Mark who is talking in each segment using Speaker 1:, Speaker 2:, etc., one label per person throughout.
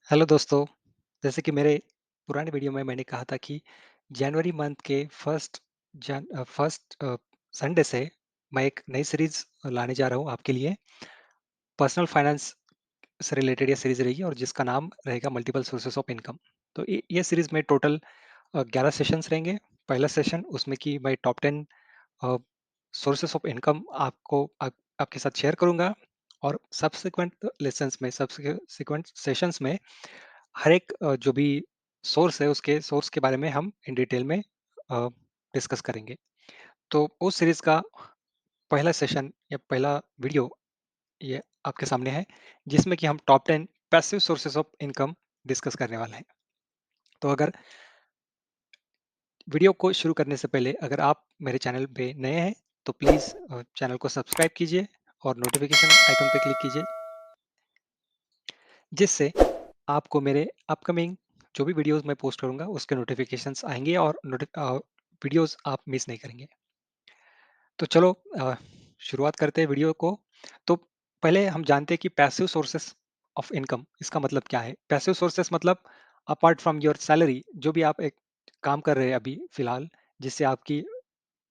Speaker 1: Hello दोस्तों। जैसे कि मेरे पुराने वीडियो में मैंने कहा था कि जनवरी मंथ के फर्स्ट संडे से मैं एक नई सीरीज लाने जा रहा हूँ आपके लिए। पर्सनल फाइनेंस से रिलेटेड ये सीरीज रहेगी और जिसका नाम रहेगा मल्टीपल सोर्सेस ऑफ इनकम। तो ये सीरीज में टोटल 11 सेशंस रहेंगे। पहला सेशन उसमें कि मैं टॉप 10 सोर्सेस ऑफ इनकम आपके साथ शेयर करूंगा। और सब्सिक्वेंट लेसन्स में सब्सिक्वेंट सेशंस में हर एक जो भी सोर्स है उसके सोर्स के बारे में हम इन डिटेल में डिस्कस करेंगे। तो उस सीरीज का पहला सेशन या पहला वीडियो ये आपके सामने है, जिसमें कि हम top 10 passive sources of income discuss करने वाले हैं। तो अगर वीडियो को शुरू करने से पहले अगर आप मेरे चैनल पे नए हैं तो प्लीज़ चैनल को सब्सक्राइब कीजिए और नोटिफिकेशन आइकन पे क्लिक कीजिए, जिससे आपको मेरे अपकमिंग जो भी वीडियोस मैं पोस्ट करूंगा उसके नोटिफिकेशंस आएंगे और वीडियोस आप मिस नहीं करेंगे। तो चलो शुरुआत करते हैं वीडियो को। तो पहले हम जानते हैं कि पैसिव सोर्सेस ऑफ इनकम इसका मतलब क्या है। पैसिव सोर्सेस मतलब अपार्ट फ्रॉम योर सैलरी, जो भी आप एक काम कर रहे हैं अभी फिलहाल, जिससे आपकी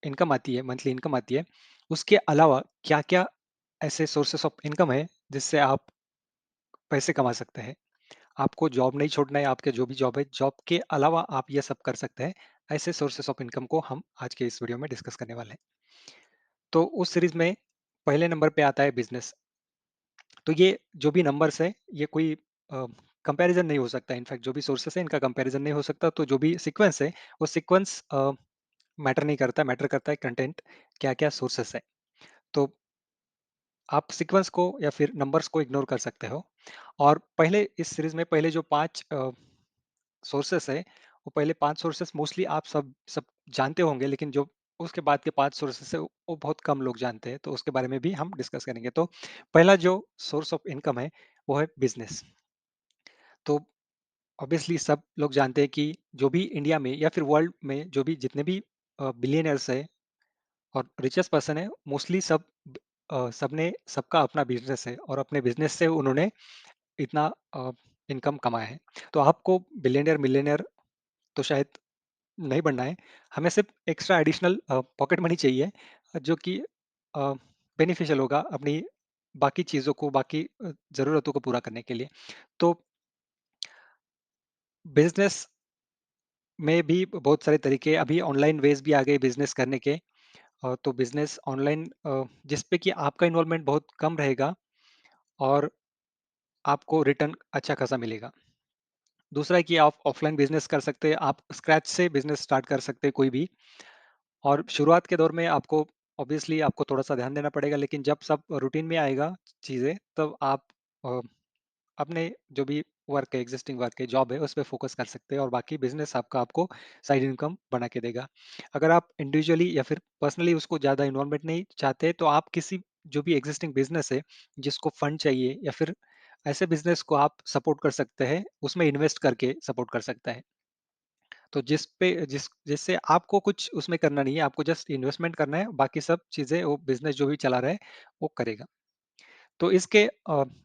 Speaker 1: इनकम आती है, मंथली इनकम आती है, उसके अलावा क्या क्या ऐसे सोर्सेस ऑफ इनकम है जिससे आप पैसे कमा सकते हैं। आपको जॉब नहीं छोड़ना है, आपके जो भी जॉब है, जॉब के अलावा आप ये सब कर सकते हैं। ऐसे सोर्सेस ऑफ इनकम को हम आज के इस वीडियो में डिस्कस करने वाले हैं। तो उस सीरीज में पहले नंबर पे आता है बिजनेस। तो ये जो भी नंबर्स है ये कोई कंपैरिजन नहीं हो सकता। इनफैक्ट जो भी सोर्सेस है इनका कंपैरिजन नहीं हो सकता। तो जो भी सीक्वेंस है वो सीक्वेंस मैटर नहीं करता, मैटर करता है कंटेंट, क्या क्या सोर्सेस है। तो आप सीक्वेंस को या फिर नंबर्स को इग्नोर कर सकते हो। और पहले इस सीरीज में पहले जो 5 सोर्सेस है, वो पहले 5 सोर्सेस मोस्टली आप सब सब जानते होंगे, लेकिन जो उसके बाद के 5 सोर्सेस है वो बहुत कम लोग जानते हैं, तो उसके बारे में भी हम डिस्कस करेंगे। तो पहला जो सोर्स ऑफ इनकम है वो है बिजनेस। तो ऑब्वियसली सब लोग जानते हैं कि जो भी इंडिया में या फिर वर्ल्ड में जो भी जितने भी बिलियनर्स है और रिचेस्ट पर्सन है, मोस्टली सबने सबका अपना बिजनेस है और अपने बिजनेस से उन्होंने इतना इनकम कमाया है। तो आपको बिलियनर मिलियनर तो शायद नहीं बनना है। हमें सिर्फ एक्स्ट्रा एडिशनल पॉकेट मनी चाहिए, जो कि बेनिफिशियल होगा अपनी बाकी चीज़ों को, बाकी ज़रूरतों को पूरा करने के लिए। तो बिज़नेस में भी बहुत सारे तरीके, अभी ऑनलाइन वेज़ भी आ गए बिज़नेस करने के। तो बिज़नेस ऑनलाइन जिस पे कि आपका इन्वॉल्वमेंट बहुत कम रहेगा और आपको रिटर्न अच्छा खासा मिलेगा। दूसरा है कि आप ऑफलाइन बिज़नेस कर सकते हैं, आप स्क्रैच से बिज़नेस स्टार्ट कर सकते हैं कोई भी। और शुरुआत के दौर में आपको ऑब्वियसली आपको थोड़ा-सा ध्यान देना पड़ेगा, लेकिन जब सब रूटीन में आएगा चीज़ें, तब आप अ, अपने जो भी वर्क है, एग्जिस्टिंग वर्क है, जॉब है, उस पे फोकस कर सकते हैं और बाकी बिज़नेस आपका आपको साइड इनकम बना के देगा। अगर आप इंडिविजुअली या फिर पर्सनली उसको ज़्यादा इन्वॉल्वमेंट नहीं चाहते, तो आप किसी जो भी एग्जिस्टिंग बिज़नेस है, जिसको फंड चाहिए या फिर ऐसे बिज़नेस को आप सपोर्ट कर सकते हैं, उसमें इन्वेस्ट करके सपोर्ट कर सकता है। तो जिससे आपको कुछ उसमें करना नहीं है, आपको जस्ट इन्वेस्टमेंट करना है, बाकी सब चीज़ें वो बिज़नेस जो भी चला रहा है, वो करेगा। तो इसके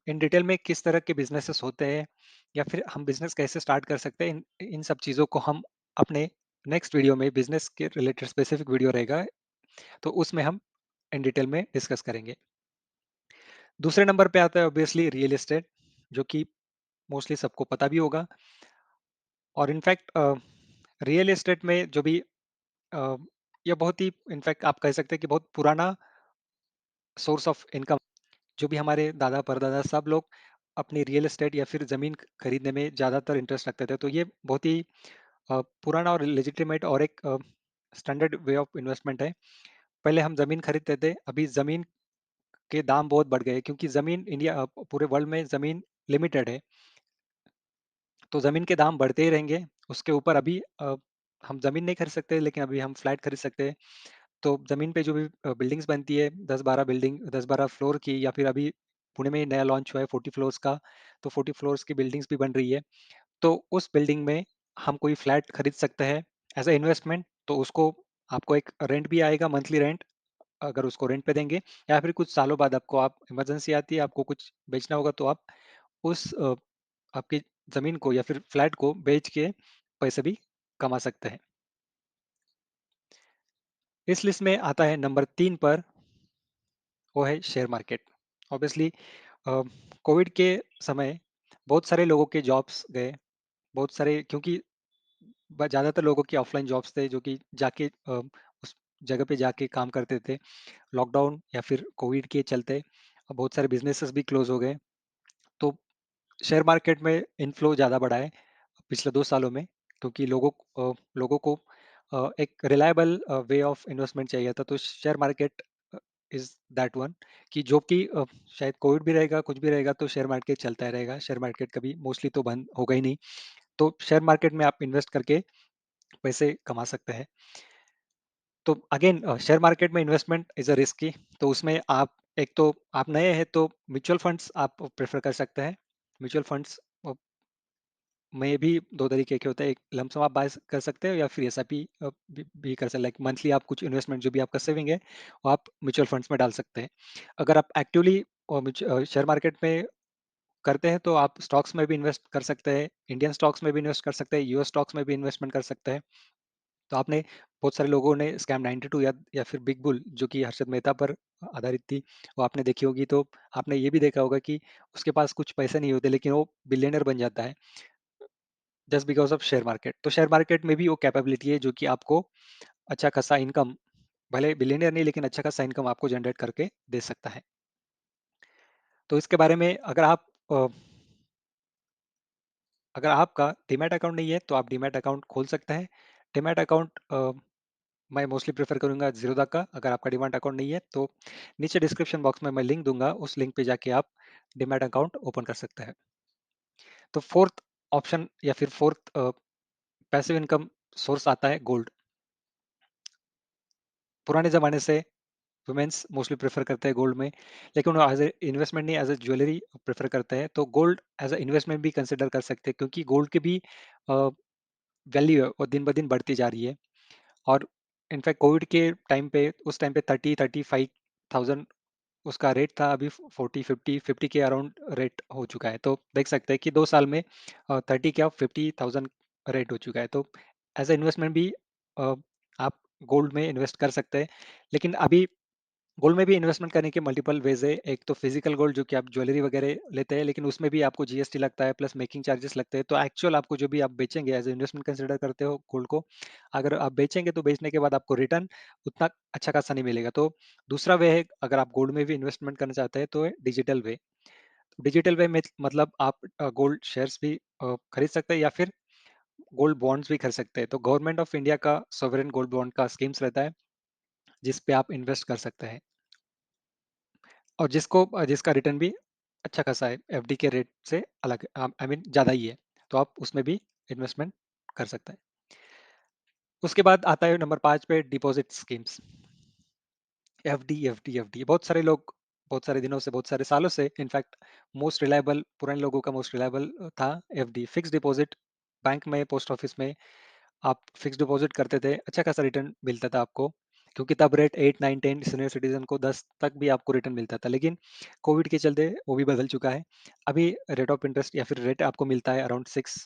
Speaker 1: इन डिटेल में किस तरह के बिज़नेसेस होते हैं या फिर हम बिज़नेस कैसे स्टार्ट कर सकते हैं, इन इन सब चीज़ों को हम अपने नेक्स्ट वीडियो में, बिज़नेस के रिलेटेड स्पेसिफिक वीडियो रहेगा, तो उसमें हम इन डिटेल में डिस्कस करेंगे। दूसरे नंबर पे आता है ऑब्वियसली रियल एस्टेट, जो कि मोस्टली सबको पता भी होगा। और इनफैक्ट रियल एस्टेट में जो भी अ, ये बहुत ही, इनफैक्ट आप कह सकते हैं कि बहुत पुराना सोर्स ऑफ इनकम, जो भी हमारे दादा परदादा सब लोग अपनी रियल एस्टेट या फिर जमीन खरीदने में ज्यादातर इंटरेस्ट रखते थे। तो ये बहुत ही पुराना और लेजिटिमेट और एक स्टैंडर्ड वे ऑफ इन्वेस्टमेंट है। पहले हम जमीन खरीदते थे, अभी जमीन के दाम बहुत बढ़ गए क्योंकि जमीन इंडिया पूरे वर्ल्ड में जमीन लिमिटेड है। तो जमीन के दाम बढ़ते ही रहेंगे। उसके ऊपर अभी हम जमीन नहीं खरीद सकते, लेकिन अभी हम फ्लैट खरीद सकते हैं। तो ज़मीन पे जो भी बिल्डिंग्स बनती है, 10-12 बिल्डिंग, 10-12 फ्लोर की, या फिर अभी पुणे में नया लॉन्च हुआ है 40 फ्लोर्स का, तो 40 फ्लोर्स की बिल्डिंग्स भी बन रही है। तो उस बिल्डिंग में हम कोई फ्लैट खरीद सकते हैं एज़ अ इन्वेस्टमेंट। तो उसको आपको एक रेंट भी आएगा, मंथली रेंट, अगर उसको रेंट पे देंगे, या फिर कुछ सालों बाद आपको आप इमरजेंसी आती है, आपको कुछ बेचना होगा, तो आप उस आपकी ज़मीन को या फिर फ्लैट को बेच के पैसे भी कमा सकते हैं। इस लिस्ट में आता है नंबर 3 पर, वो है शेयर मार्केट। ऑब्वियसली कोविड के समय बहुत सारे लोगों के जॉब्स गए, बहुत सारे, क्योंकि ज़्यादातर लोगों की ऑफलाइन जॉब्स थे जो कि जाके उस जगह पे जाके काम करते थे। लॉकडाउन या फिर कोविड के चलते बहुत सारे बिजनेसेस भी क्लोज हो गए। तो शेयर मार्केट में इनफ्लो ज़्यादा बढ़ा है पिछले 2 सालों में, क्योंकि लोगों को एक रिलायबल वे ऑफ इन्वेस्टमेंट चाहिए था। तो share market is that one, कि जो कि शायद कोविड भी रहेगा, कुछ भी रहेगा, तो शेयर मार्केट चलता ही रहेगा। शेयर मार्केट कभी मोस्टली तो बंद होगा ही नहीं। तो शेयर मार्केट में आप इन्वेस्ट करके पैसे कमा सकते हैं। तो अगेन शेयर मार्केट में इन्वेस्टमेंट इज़ अ रिस्की। तो उसमें आप, एक तो आप नए हैं तो म्यूचुअल फंड्स आप प्रेफ़र कर सकते हैं। म्यूचुअल फंड्स में भी 2 तरीके के होते हैं, एक लमसम आप बाय कर सकते हो या फिर एसआईपी भी कर सकते हैं। लाइक मंथली आप कुछ इन्वेस्टमेंट जो भी आपका सेविंग है, वो आप म्यूचुअल फंड्स में डाल सकते हैं। अगर आप एक्टिवली शेयर मार्केट में करते हैं तो आप स्टॉक्स में भी इन्वेस्ट कर सकते हैं, इंडियन स्टॉक्स में भी इन्वेस्ट कर सकते हैं, यूएस स्टॉक्स में भी इन्वेस्टमेंट कर सकते हैं। तो आपने, बहुत सारे लोगों ने स्कैम 92 या फिर बिग बुल जो कि हर्षद मेहता पर आधारित थी, वो आपने देखी होगी। तो आपने ये भी देखा होगा कि उसके पास कुछ पैसे नहीं होते लेकिन वो बिलियनर बन जाता है just because of share market. तो शेयर मार्केट में भी वो कैपेबिलिटी है जो कि आपको अच्छा खासा इनकम, भले बिलियनियर नहीं लेकिन अच्छा खासा इनकम आपको जनरेट करके दे सकता है। तो इसके बारे में अगर आपका डीमैट अकाउंट नहीं है तो आप डीमैट अकाउंट खोल सकते हैं। डीमैट अकाउंट मैं मोस्टली प्रेफर करूंगा जीरोधा का। अगर आपका डीमैट अकाउंट नहीं है तो नीचे डिस्क्रिप्शन बॉक्स में मैं लिंक दूंगा, उस लिंक पे जाके आप डीमैट अकाउंट ओपन कर सकते हैं। तो फोर्थ ऑप्शन या फिर फोर्थ पैसिव इनकम सोर्स आता है गोल्ड। पुराने ज़माने से वुमेन्स मोस्टली प्रेफर करते हैं गोल्ड में, लेकिन वो एज ए इन्वेस्टमेंट नहीं, एज ए ज्वेलरी प्रेफर करते हैं। तो गोल्ड एज ए इन्वेस्टमेंट भी कंसिडर कर सकते हैं, क्योंकि गोल्ड की भी वैल्यू है वो दिन ब दिन बढ़ती जा रही है। और इनफैक्ट कोविड के टाइम पे, उस टाइम पे 30-35,000 उसका रेट था, अभी 40-50 के अराउंड रेट हो चुका है। तो देख सकते हैं कि 2 साल में 30 क्या 50,000 रेट हो चुका है। तो एज ए इन्वेस्टमेंट भी अ, आप गोल्ड में इन्वेस्ट कर सकते हैं। लेकिन अभी गोल्ड में भी इन्वेस्टमेंट करने के मल्टीपल वेज है। एक तो फिजिकल गोल्ड जो कि आप ज्वेलरी वगैरह लेते हैं, लेकिन उसमें भी आपको जीएसटी लगता है, प्लस मेकिंग चार्जेस लगते हैं। तो एक्चुअल आपको जो भी आप बेचेंगे एज इन्वेस्टमेंट कंसिडर करते हो गोल्ड को, अगर आप बेचेंगे तो बेचने के बाद आपको रिटर्न उतना अच्छा खासा नहीं मिलेगा। तो दूसरा वे है, अगर आप गोल्ड में भी इन्वेस्टमेंट करना चाहते हैं तो डिजिटल वे। डिजिटल वे में मतलब आप गोल्ड शेयर्स भी खरीद सकते हैं या फिर गोल्ड बॉन्ड्स भी खरीद सकते हैं। तो गवर्नमेंट ऑफ इंडिया का सॉवरेन गोल्ड बॉन्ड का स्कीम्स रहता है, जिस पे आप इन्वेस्ट कर सकते हैं, और जिसका रिटर्न भी अच्छा खासा है, एफडी के रेट से अलग, आई मीन ज़्यादा ही है। तो आप उसमें भी इन्वेस्टमेंट कर सकते हैं। उसके बाद आता है नंबर 5 पे डिपॉजिट स्कीम्स। एफडी बहुत सारे लोग बहुत सारे दिनों से, बहुत सारे सालों से, इनफैक्ट मोस्ट रिलायबल, पुराने लोगों का मोस्ट रिलायबल था एफडी, फिक्स डिपॉजिट। बैंक में, पोस्ट ऑफिस में आप फिक्स डिपॉजिट करते थे, अच्छा खासा रिटर्न मिलता था आपको, क्योंकि तब रेट 8 9 10, सीनियर सिटीजन को 10 तक भी आपको रिटर्न मिलता था। लेकिन कोविड के चलते वो भी बदल चुका है। अभी रेट ऑफ इंटरेस्ट या फिर रेट आपको मिलता है अराउंड 6,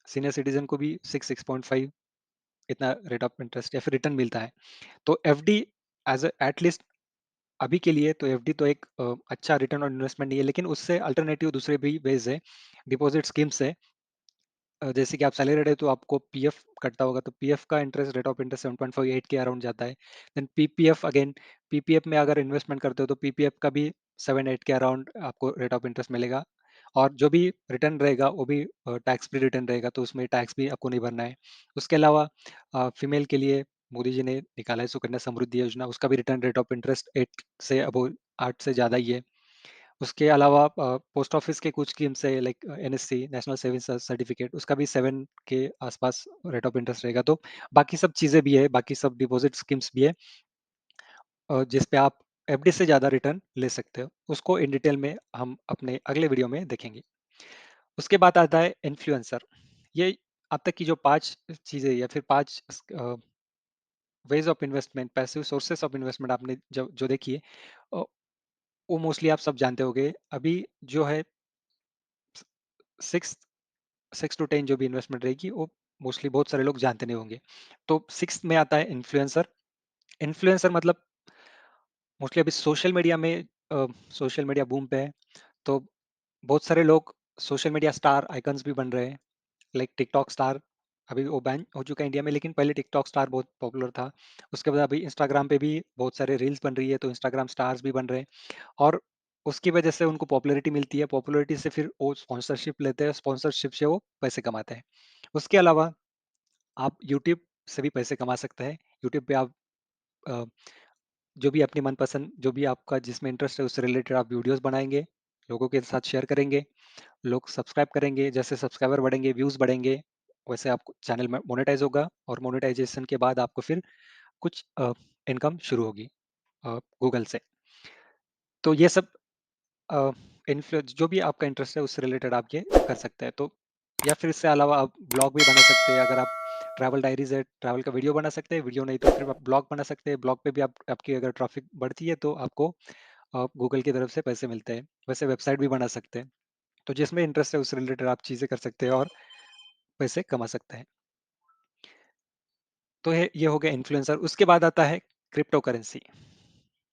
Speaker 1: सीनियर सिटीजन को भी 6-6.5, इतना रेट ऑफ इंटरेस्ट या फिर रिटर्न मिलता है। तो एफडी एज एटलीस्ट अभी के लिए तो एफडी तो एक अच्छा रिटर्न ऑन इन्वेस्टमेंट नहीं है, लेकिन उससे अल्टरनेटिव दूसरे भी वेज है, डिपॉजिट स्कीम्स है। जैसे कि आप सैलरी रेट है तो आपको पीएफ कटता होगा, तो पीएफ का इंटरेस्ट, रेट ऑफ इंटरेस्ट 7.58 के अराउंड जाता है। देन पीपीएफ अगेन, पीपीएफ में अगर इन्वेस्टमेंट करते हो तो पीपीएफ का भी 7-8 के अराउंड आपको रेट ऑफ इंटरेस्ट मिलेगा। और जो भी रिटर्न रहेगा वो भी टैक्स फ्री रिटर्न रहेगा, तो उसमें टैक्स भी आपको नहीं भरना है। उसके अलावा फीमेल के लिए मोदी जी ने निकाला है सुकन्या समृद्धि योजना, उसका भी रिटर्न रेट ऑफ इंटरेस्ट 8 से अबो 8 से ज़्यादा ही है। उसके अलावा पोस्ट ऑफिस के कुछ स्कीम्स है, like NSC, national savings certificate, उसका भी 7 के आसपास रेट ऑफ इंटरेस्ट रहेगा। तो बाकी सब चीज़ें भी है, बाकी सब डिपॉजिट स्कीम्स भी है, जिस पे आप एफडी से ज़्यादा रिटर्न ले सकते हो। उसको इन डिटेल में हम अपने अगले वीडियो में देखेंगे। उसके बाद आता है इन्फ्लुएंसर। ये अब तक की जो 5 चीज़ें या फिर 5 ways of investment, passive sources of investment आपने जो जो देखी है, अ, वो मोस्टली आप सब जानते होंगे। अभी जो है 6 टू 10 जो भी इन्वेस्टमेंट रहेगी वो मोस्टली बहुत सारे लोग जानते नहीं होंगे। तो 6th में आता है इन्फ्लुएंसर। इन्फ्लुएंसर मतलब मोस्टली अभी सोशल मीडिया बूम पे है, तो बहुत सारे लोग सोशल मीडिया स्टार आइकन्स भी बन रहे हैं, लाइक टिकटॉक स्टार। अभी वो बैन हो चुका है इंडिया में, लेकिन पहले टिकटॉक स्टार बहुत पॉपुलर था। उसके बाद अभी इंस्टाग्राम पे भी बहुत सारे रील्स बन रही है, तो इंस्टाग्राम स्टार्स भी बन रहे हैं। और उसकी वजह से उनको पॉपुलैरिटी मिलती है, पॉपुलैरिटी से फिर वो स्पॉन्सरशिप लेते हैं, स्पॉन्सरशिप से वो पैसे कमाते हैं। उसके अलावा आप यूट्यूब से भी पैसे कमा सकते हैं। यूट्यूब पे आप अ, जो भी अपनी मनपसंद, जो भी आपका जिसमें इंटरेस्ट है उससे रिलेटेड आप वीडियोस बनाएंगे, लोगों के साथ शेयर करेंगे, लोग सब्सक्राइब करेंगे। जैसे सब्सक्राइबर बढ़ेंगे, व्यूज बढ़ेंगे, वैसे आपको चैनल में मोनेटाइज होगा, और मोनेटाइजेशन के बाद आपको फिर कुछ इनकम शुरू होगी गूगल से। तो ये सब इन्फ्लुएंस जो भी आपका इंटरेस्ट है उससे रिलेटेड आप ये कर सकते हैं। तो या फिर इससे अलावा आप ब्लॉग भी बना सकते हैं। अगर आप ट्रैवल डायरीज है, ट्रैवल का वीडियो बना सकते हैं, वीडियो नहीं तो फिर आप ब्लॉग बना सकते हैं। ब्लॉग पे भी आप आपकी अगर ट्रैफिक बढ़ती है तो आपको गूगल की तरफ से पैसे मिलते हैं। वैसे वेबसाइट भी बना सकते हैं। तो जिसमें इंटरेस्ट है उससे रिलेटेड आप चीज़ें कर सकते हैं और पैसे कमा सकते हैं। तो ये हो गया इन्फ्लुएंसर। उसके बाद आता है क्रिप्टो करेंसी।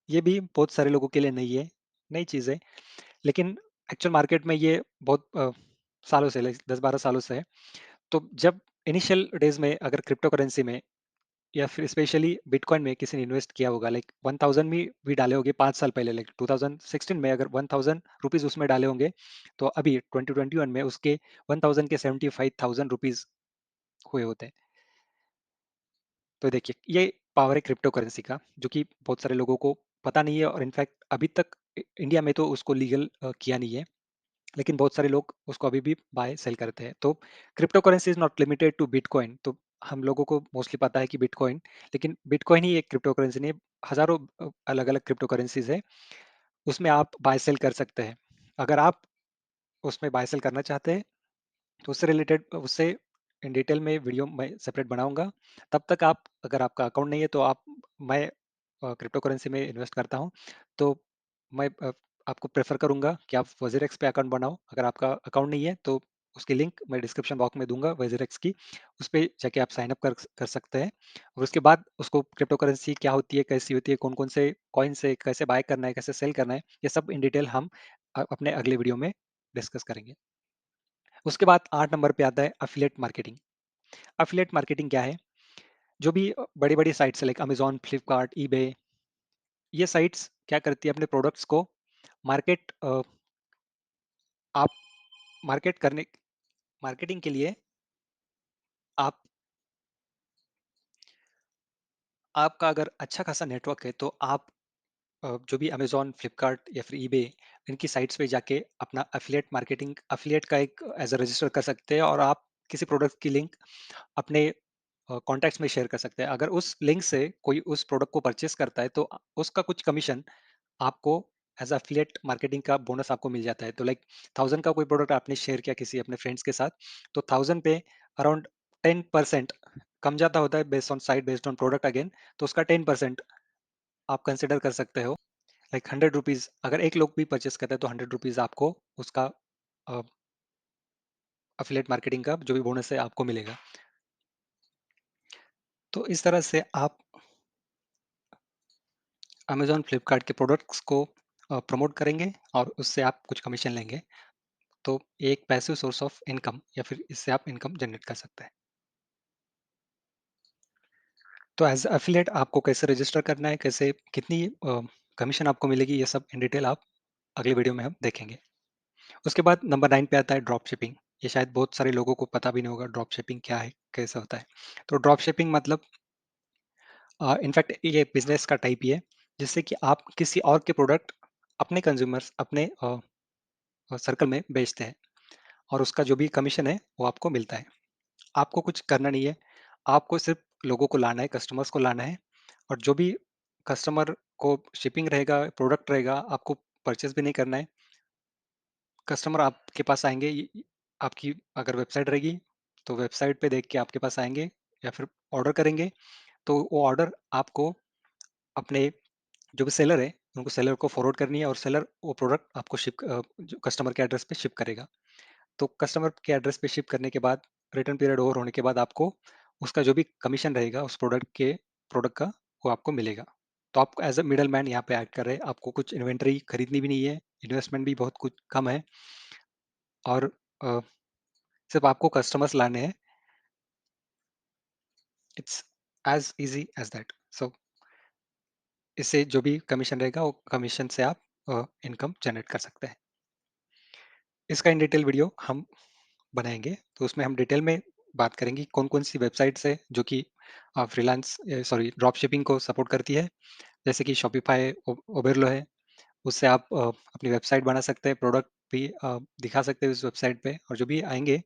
Speaker 1: ये भी बहुत सारे लोगों के लिए नहीं है, नई चीज़ है, लेकिन एक्चुअल मार्केट में ये बहुत सालों से, 10-12 सालों से है। तो जब इनिशियल डेज में अगर क्रिप्टो करेंसी में या फिर स्पेशली बिटकॉइन में किसी ने इन्वेस्ट किया होगा, लाइक 1000 में भी डाले होंगे 5 साल पहले, लाइक 2016 में अगर 1000 रुपीज उसमें डाले होंगे, तो अभी 2021 में उसके 1000 के 75,000 रुपीज हुए होते हैं। तो देखिए ये पावर है क्रिप्टो करेंसी का, जो कि बहुत सारे लोगों को पता नहीं है, और इनफैक्ट अभी तक इंडिया में तो उसको लीगल किया नहीं है, लेकिन बहुत सारे लोग उसको अभी भी बाय सेल करते हैं। तो crypto currency is not limited to bitcoin. तो हम लोगों को मोस्टली पता है कि बिटकॉइन, लेकिन बिटकॉइन ही एक क्रिप्टो करेंसी नहीं है, हजारों अलग अलग क्रिप्टो करेंसीज है, उसमें आप बाय सेल कर सकते हैं। अगर आप उसमें बाय सेल करना चाहते हैं तो उससे रिलेटेड, उससे इन डिटेल में वीडियो मैं सेपरेट बनाऊंगा। तब तक आप, अगर आपका अकाउंट नहीं है तो आप, मैं क्रिप्टो करेंसी में इन्वेस्ट करता हूँ, तो मैं आपको प्रेफर करूंगा कि आप वजीरेक्स पे अकाउंट बनाओ। अगर आपका अकाउंट नहीं है तो उसकी लिंक मैं डिस्क्रिप्शन बॉक्स में दूंगा वजीरेक्स की, उस पर जाके आप साइन अप कर सकते हैं। और उसके बाद उसको क्रिप्टो करेंसी क्या होती है, कैसी होती है, कौन कौन से कॉइन से कैसे बाय करना है, कैसे सेल करना है, ये सब इन डिटेल हम अपने अगले वीडियो में डिस्कस करेंगे। उसके बाद 8 नंबर पे आता है अफिलिएट मार्केटिंग। अफिलिएट मार्केटिंग क्या है? जो भी बड़ी-बड़ी साइट्स है लाइक अमेज़न, फ्लिपकार्ट, ईबे, ये साइट्स क्या करती है, अपने प्रोडक्ट्स को मार्केट आप मार्केट करने मार्केटिंग के लिए आप आपका अगर अच्छा खासा नेटवर्क है तो आप जो भी अमेज़न, फ्लिपकार्ट या फिर ईबे, इनकी साइट्स पे जाके अपना एफिलिएट का एक एज़ अ रजिस्टर कर सकते हैं, और आप किसी प्रोडक्ट की लिंक अपने कॉन्टैक्ट्स में शेयर कर सकते हैं। अगर उस लिंक से कोई उस प्रोडक्ट को परचेज़ करता है तो उसका कुछ कमीशन आपको एज़ एफिलिएट मार्केटिंग का बोनस आपको मिल जाता है। तो लाइक 1000 का कोई प्रोडक्ट आपने शेयर किया किसी अपने फ्रेंड्स के साथ, तो 1000 पे अराउंड 10% कम ज़्यादा होता है based on site, based on product again, तो उसका 10% आप कंसिडर कर सकते हो। लाइक 100 रुपीज़ अगर एक लोग भी परचेज़ करता है तो 100 रुपीज़ आपको उसका एफिलिएट मार्केटिंग का जो भी बोनस है आपको मिलेगा। तो इस तरह से आप अमेज़न, फ्लिपकार्ट के प्रोडक्ट्स को प्रमोट करेंगे और उससे आप कुछ कमीशन लेंगे। तो एक पैसिव सोर्स ऑफ इनकम, या फिर इससे आप इनकम जनरेट कर सकते हैं। तो एज एफिलिएट आपको कैसे रजिस्टर करना है, कैसे कितनी कमीशन आपको मिलेगी, ये सब इन डिटेल आप अगले वीडियो में हम देखेंगे। उसके बाद नंबर 9 पे आता है ड्रॉप शिपिंग। ये शायद बहुत सारे लोगों को पता भी नहीं होगा ड्रॉप शिपिंग क्या है, कैसे होता है। तो ड्रॉप शिपिंग मतलब इनफैक्ट ये बिजनेस का टाइप ही है, जिससे कि आप किसी और के प्रोडक्ट अपने कंज्यूमर्स, अपने सर्कल में बेचते हैं, और उसका जो भी कमीशन है वो आपको मिलता है। आपको कुछ करना नहीं है, आपको सिर्फ लोगों को लाना है, कस्टमर्स को लाना है, और जो भी कस्टमर को शिपिंग रहेगा, प्रोडक्ट रहेगा, आपको परचेस भी नहीं करना है। कस्टमर आपके पास आएँगे, आपकी अगर वेबसाइट रहेगी, तो वेबसाइट पे देख के आपके पास आएँगे या फिर ऑर्डर करेंगे, तो वो ऑर्डर आपको अपने जो भी सेलर है, उनको सेलर को फॉरवर्ड करनी है, और सेलर वो प्रोडक्ट आपको जो कस्टमर के एड्रेस पे शिप करेगा। तो कस्टमर के एड्रेस पे शिप करने के बाद रिटर्न पीरियड ओवर होने के बाद आपको उसका जो भी कमीशन रहेगा उस प्रोडक्ट का वो आपको मिलेगा। तो आप एज अ मिडल मैन यहाँ पे ऐड कर रहे हैं, आपको कुछ इन्वेंट्री खरीदनी भी नहीं है, इन्वेस्टमेंट भी बहुत कुछ कम है और अ, सिर्फ आपको कस्टमर्स लाने हैं। It's as easy as that. So इससे जो भी कमीशन रहेगा वो कमीशन से आप इनकम जनरेट कर सकते हैं। इसका इन डिटेल वीडियो हम बनाएंगे, तो उसमें हम डिटेल में बात करेंगे कौन कौन सी वेबसाइट्स है जो कि फ्रीलांस सॉरी ड्रॉप शिपिंग को सपोर्ट करती है, जैसे कि शॉपिफाई, ओबेरलो है। उससे आप अपनी वेबसाइट बना सकते हैं, प्रोडक्ट भी दिखा सकते हैं उस वेबसाइट पे, और जो भी आएंगे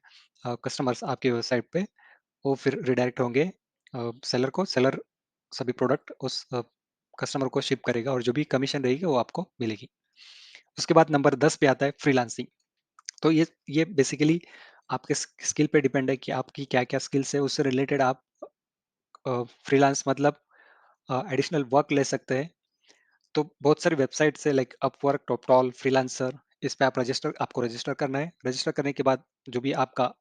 Speaker 1: कस्टमर्स आपके वेबसाइट पे वो फिर रिडायरेक्ट होंगे सेलर को। सेलर सभी प्रोडक्ट उस कस्टमर को शिप करेगा और जो भी कमीशन रहेगी वो आपको मिलेगी। उसके बाद नंबर 10 पे आता है फ्रीलांसिंग। तो ये बेसिकली आपके स्किल पे डिपेंड है कि आपकी क्या क्या स्किल्स है, उससे रिलेटेड आप फ्रीलांस मतलब एडिशनल वर्क ले सकते हैं। तो बहुत सारी वेबसाइट्स है लाइक अपवर्क, टॉपटॉल, फ्रीलांसर। इस पे आपको रजिस्टर करना है। रजिस्टर करने के बाद जो भी आपका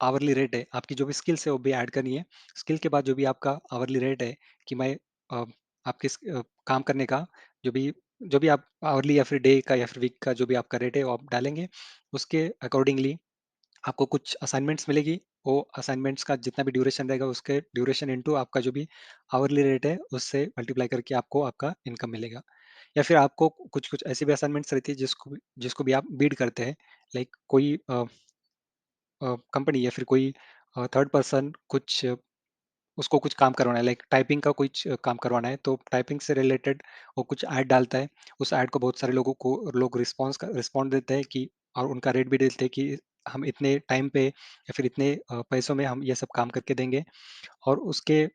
Speaker 1: आवरली रेट है, आपकी जो भी स्किल्स है वो भी ऐड करनी है। स्किल के बाद जो भी आपका आवरली रेट है कि मैं आपके काम करने का जो भी आप आवरली या फिर डे का या फिर वीक का जो भी आपका रेट है वो आप डालेंगे। उसके अकॉर्डिंगली आपको कुछ असाइनमेंट्स मिलेगी। वो असाइनमेंट्स का जितना भी ड्यूरेशन रहेगा उसके ड्यूरेशन इनटू आपका जो भी आवरली रेट है उससे मल्टीप्लाई करके आपको आपका इनकम मिलेगा। या फिर आपको कुछ कुछ ऐसी भी असाइनमेंट्स रहती है जिसको भी आप बीड करते हैं, लाइक कोई कंपनी या फिर कोई थर्ड पर्सन कुछ उसको कुछ काम करवाना है, लाइक टाइपिंग का कुछ काम करवाना है, तो टाइपिंग से रिलेटेड वो कुछ ऐड डालता है। उस ऐड को बहुत सारे लोग रिस्पॉन्ड देते हैं कि, और उनका रेट भी देते हैं कि हम इतने टाइम पे या फिर इतने पैसों में हम ये सब काम करके देंगे। और उसके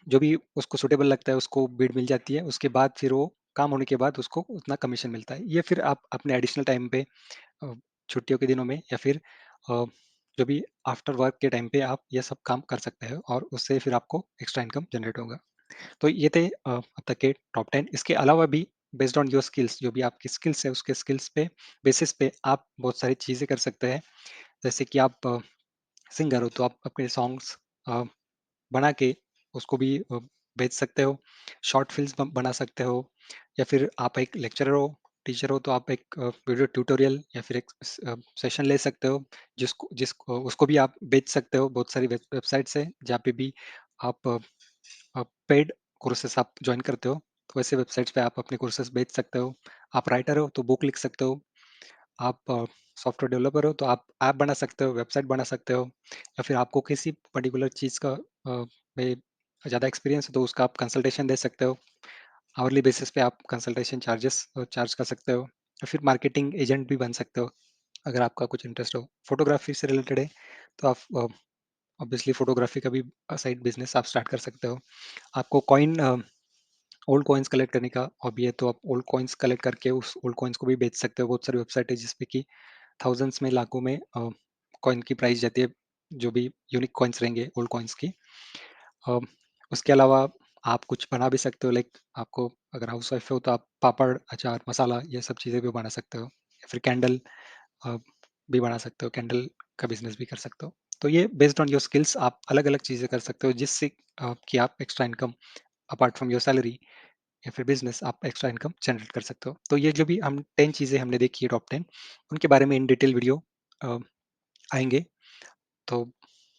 Speaker 1: जो भी उसको सूटेबल लगता है उसको बिड मिल जाती है। उसके बाद फिर वो काम होने के बाद उसको उतना कमीशन मिलता है। ये फिर आप अपने एडिशनल टाइम पे अ, छुट्टियों के दिनों में या फिर जो भी आफ्टर वर्क के टाइम पे आप ये सब काम कर सकते हैं और उससे फिर आपको एक्स्ट्रा इनकम जनरेट होगा। तो ये थे अब तक के टॉप 10। इसके अलावा भी बेस्ड ऑन योर स्किल्स, जो भी आपकी स्किल्स है उसके स्किल्स पे बेसिस पे आप बहुत सारी चीज़ें कर सकते हैं। जैसे कि आप सिंगर हो तो आप अपने सॉन्ग्स बना के उसको भी बेच सकते हो। शॉर्ट फ़िल्म्स बना सकते हो, या फिर आप एक लेक्चरर हो, टीचर हो तो आप एक वीडियो ट्यूटोरियल या फिर एक सेशन ले सकते हो, जिसको उसको भी आप बेच सकते हो। बहुत सारी वेबसाइट्स हैं जहाँ पे भी आप पेड कोर्सेस आप जॉइन करते हो, तो वैसे वेबसाइट्स पे आप अपने कोर्सेस बेच सकते हो। आप राइटर हो तो बुक लिख सकते हो। आप सॉफ्टवेयर डेवलपर हो तो आप ऐप बना सकते हो, वेबसाइट बना सकते हो, या फिर आपको किसी पर्टिकुलर चीज़ का में ज़्यादा एक्सपीरियंस है तो उसका आप कंसल्टेशन दे सकते हो। आवरली बेसिस पे आप कंसल्टेशन चार्जेस चार्ज कर सकते हो, या फिर मार्केटिंग एजेंट भी बन सकते हो अगर आपका कुछ इंटरेस्ट हो। फोटोग्राफी से रिलेटेड है तो आप ऑब्वियसली फोटोग्राफी का भी साइड बिजनेस आप स्टार्ट कर सकते हो। आपको ओल्ड कॉइन्स कलेक्ट करने का हॉबी है तो आप ओल्ड कॉइन्स कलेक्ट करके उस ओल्ड कॉइन्स को भी बेच सकते हो। बहुत सारी वेबसाइट है जिसपे कि थाउजेंड्स में, लाखों में कॉइन की प्राइस जाती है, जो भी यूनिक कॉइन्स रहेंगे ओल्ड कॉइन्स की। अ, उसके अलावा आप कुछ बना भी सकते हो, लाइक आपको अगर हाउस वाइफ हो तो आप पापड़, अचार, मसाला ये सब चीज़ें भी बना सकते हो, या फिर कैंडल भी बना सकते हो, कैंडल का बिजनेस भी कर सकते हो। तो ये बेस्ड ऑन योर स्किल्स आप अलग अलग चीज़ें कर सकते हो जिससे कि आप extra income apart from your salary या फिर बिजनेस आप एक्स्ट्रा इनकम जनरेट कर सकते हो। तो ये जो भी हम 10 चीज़ें हमने देखी है टॉप 10, उनके बारे में इन डिटेल वीडियो अ, आएँगे। तो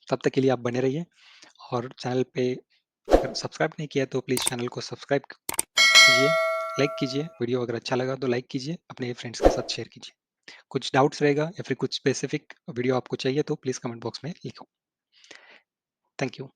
Speaker 1: तब तक के लिए आप बने रहिए, और चैनल पे अगर सब्सक्राइब नहीं किया तो प्लीज़ चैनल को सब्सक्राइब कीजिए, लाइक कीजिए। वीडियो अगर अच्छा लगा तो लाइक कीजिए, अपने फ्रेंड्स के साथ शेयर कीजिए। कुछ डाउट्स रहेगा या फिर कुछ स्पेसिफिक वीडियो आपको चाहिए तो प्लीज़ कमेंट बॉक्स में लिखो। Thank you.